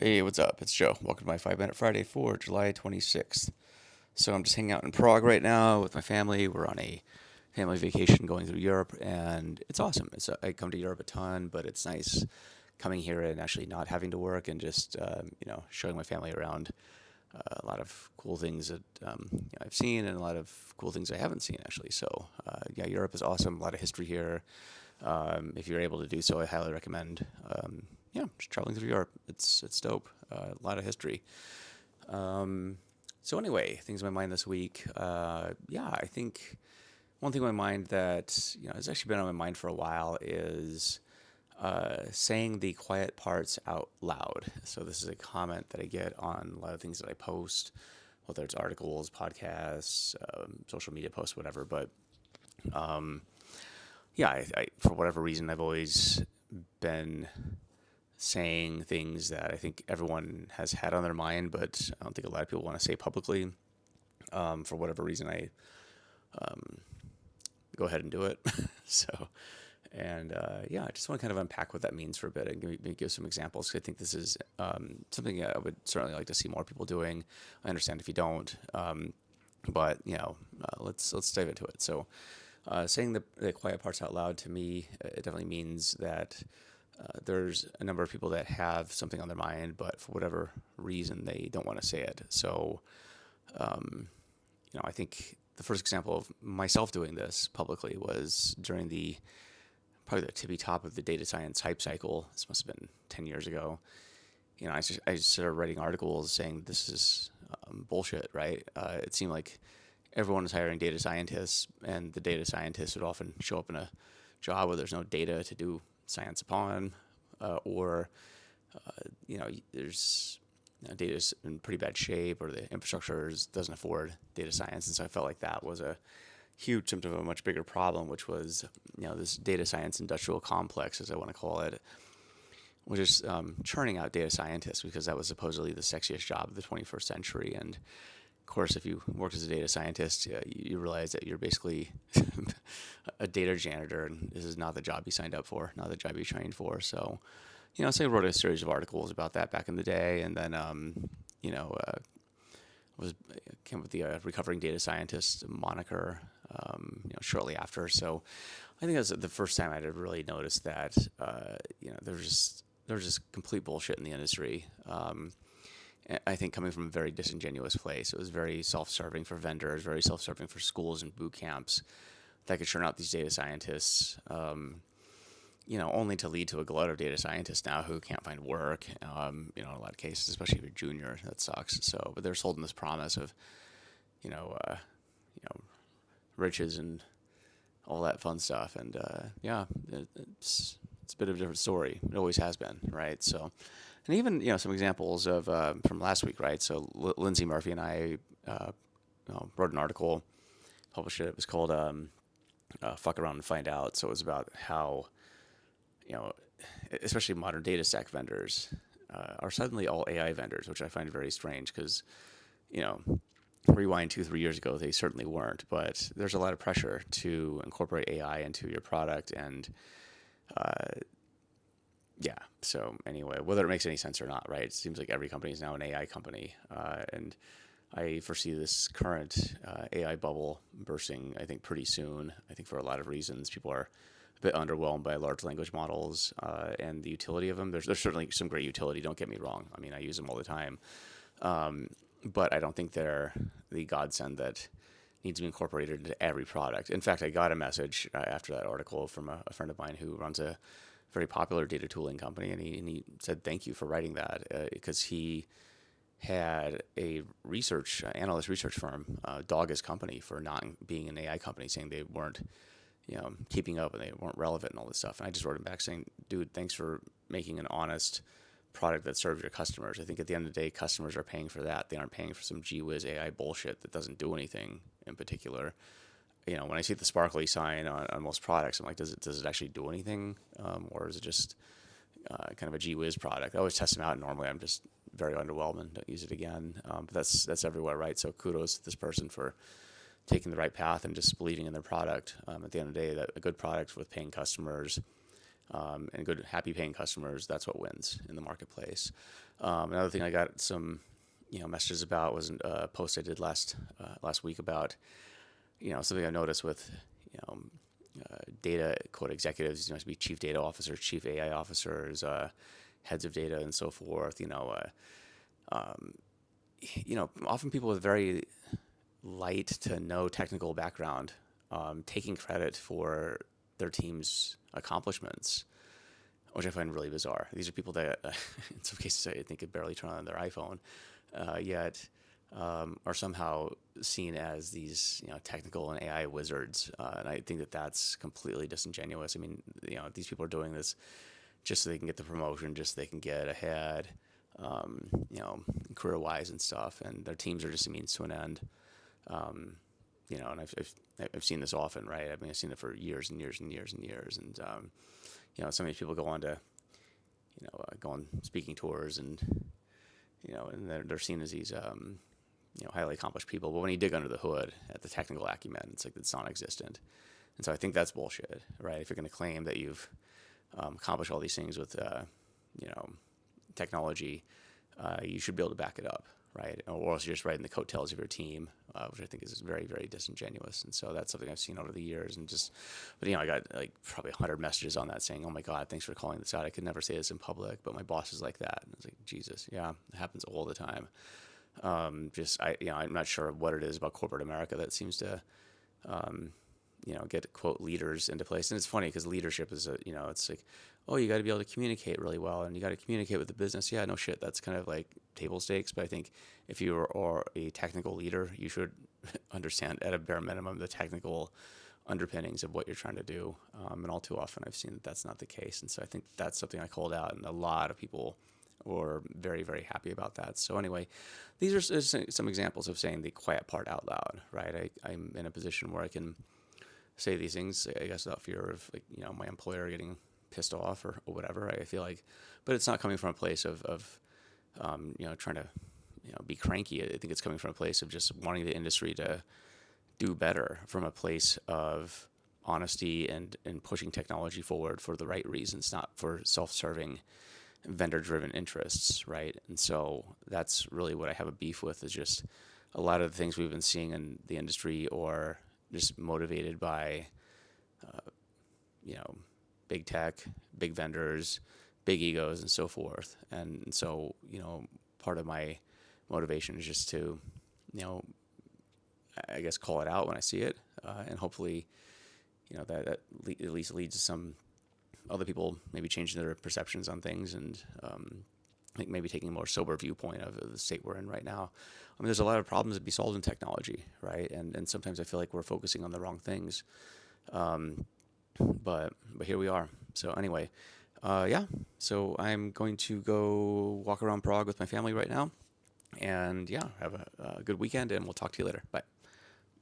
Hey, what's up? It's Joe. Welcome to my 5 Minute Friday for July 26th. So I'm just hanging out in Prague right now with my family. We're on a family vacation going through Europe, and it's awesome. I come to Europe a ton, but it's nice coming here and actually not having to work and just showing my family around a lot of cool things that I've seen and a lot of cool things I haven't seen actually. So yeah, Europe is awesome. A lot of history here. If you're able to do so, I highly recommend. Just traveling through Europe. It's dope. A lot of history. So anyway, things on my mind this week. I think one thing on my mind that has actually been on my mind for a while is saying the quiet parts out loud. So this is a comment that I get on a lot of things that I post, whether it's articles, podcasts, social media posts, whatever. But I for whatever reason, I've always been saying things that I think everyone has had on their mind, but I don't think a lot of people want to say publicly. For whatever reason, I go ahead and do it. so, I just want to kind of unpack what that means for a bit and give some examples. 'Cause I think this is something I would certainly like to see more people doing. I understand if you don't, let's dive into it. So, saying the quiet parts out loud to me, it definitely means that there's a number of people that have something on their mind, but for whatever reason, they don't want to say it. So, I think the first example of myself doing this publicly was during probably the tippy top of the data science hype cycle. This must have been 10 years ago. I just started writing articles saying this is bullshit, right? It seemed like everyone was hiring data scientists, and the data scientists would often show up in a job where there's no data to do science upon, or there's data's in pretty bad shape, or the infrastructure doesn't afford data science, and so I felt like that was a huge symptom of a much bigger problem, which was this data science industrial complex, as I want to call it, was just churning out data scientists because that was supposedly the sexiest job of the 21st century. And of course, if you worked as a data scientist, you realize that you're basically a data janitor, and this is not the job you signed up for, not the job you trained for. So I wrote a series of articles about that back in the day, and then was came up with the recovering data scientist moniker, shortly after. So I think that's the first time I'd really noticed that there was just complete bullshit in the industry. I think coming from a very disingenuous place, it was very self-serving for vendors, very self-serving for schools and boot camps that could churn out these data scientists. Only to lead to a glut of data scientists now who can't find work. In a lot of cases, especially if you're junior, that sucks. So, but they're sold in this promise of, you know, uh, you know, riches and all that fun stuff. And it's a bit of a different story. It always has been, right? So, and even some examples of from last week, right? So Lindsay Murphy and I wrote an article, published it. It was called "Fuck Around and Find Out." So it was about how you know, especially modern data stack vendors are suddenly all AI vendors, which I find very strange because, you know, rewind 2, 3 years ago, they certainly weren't. But there's a lot of pressure to incorporate AI into your product, and So anyway, whether it makes any sense or not, right? It seems like every company is now an AI company, and I foresee this current AI bubble bursting, I think, pretty soon. I think for a lot of reasons, people are a bit underwhelmed by large language models and the utility of them. There's certainly some great utility, don't get me wrong. I mean, I use them all the time. But I don't think they're the godsend that needs to be incorporated into every product. In fact, I got a message after that article from a friend of mine who runs a very popular data tooling company, and he said thank you for writing that because he had a analyst research firm dog his company for not being an AI company, saying they weren't keeping up and they weren't relevant and all this stuff. And I just wrote him back saying, dude, thanks for making an honest product that serves your customers. I think at the end of the day, customers are paying for that. They aren't paying for some gee whiz AI bullshit that doesn't do anything in particular. When I see the sparkly sign on most products, I'm like, does it actually do anything, or is it just kind of a gee whiz product? I always test them out, and normally I'm just very underwhelmed and don't use it again. But that's everywhere, right? So kudos to this person for taking the right path and just believing in their product. At the end of the day, that a good product with paying customers and good, happy paying customers, that's what wins in the marketplace. Another thing I got some, messages about was a post I did last week about, something I noticed with, you know, data quote executives, to be chief data officers, chief AI officers, heads of data, and so forth. Often people with very light to no technical background, taking credit for their team's accomplishments, which I find really bizarre. These are people that, in some cases, I think could barely turn on their iPhone, yet are somehow seen as these, technical and AI wizards. And I think that that's completely disingenuous. I mean, these people are doing this just so they can get the promotion, just so they can get ahead, career-wise and stuff. And their teams are just a means to an end. And I've seen this often, right? I mean, I've seen it for years and years and years and years. And some of these people go on to, go on speaking tours, and and they're seen as these, highly accomplished people. But when you dig under the hood at the technical acumen, it's like it's non-existent. And so I think that's bullshit, right? If you're going to claim that you've accomplished all these things with, technology, you should be able to back it up, right? Or else you're just riding the coattails of your team, which I think is very, very disingenuous. And so that's something I've seen over the years. But I got like probably 100 messages on that saying, "Oh my God, thanks for calling this out. I could never say this in public, but my boss is like that." And it's like, Jesus, yeah, it happens all the time. I'm not sure what it is about corporate America that seems to, get quote leaders into place. And it's funny because leadership is it's like, oh, you got to be able to communicate really well, and you got to communicate with the business. Yeah, no shit, that's kind of like table stakes. But I think if you are a technical leader, you should understand at a bare minimum the technical underpinnings of what you're trying to do. And all too often, I've seen that that's not the case. And so I think that's something I called out, and a lot of people were very, very happy about that. So anyway, these are some examples of saying the quiet part out loud, right? I'm in a position where I can say these things, I guess, without fear of my employer getting pissed off or whatever. I feel like, but it's not coming from a place of trying to be cranky. I think it's coming from a place of just wanting the industry to do better, from a place of honesty and pushing technology forward for the right reasons, not for self-serving vendor-driven interests, right? And so that's really what I have a beef with, is just a lot of the things we've been seeing in the industry, or just motivated by, big tech, big vendors, big egos, and so forth. And so, part of my motivation is just to, I guess, call it out when I see it, and hopefully, that at least leads to some other people maybe changing their perceptions on things, and I think maybe taking a more sober viewpoint of the state we're in right now. I mean, there's a lot of problems that be solved in technology, right? And sometimes I feel like we're focusing on the wrong things. But here we are. So anyway, yeah. So I'm going to go walk around Prague with my family right now, and yeah, have a good weekend, and we'll talk to you later. Bye.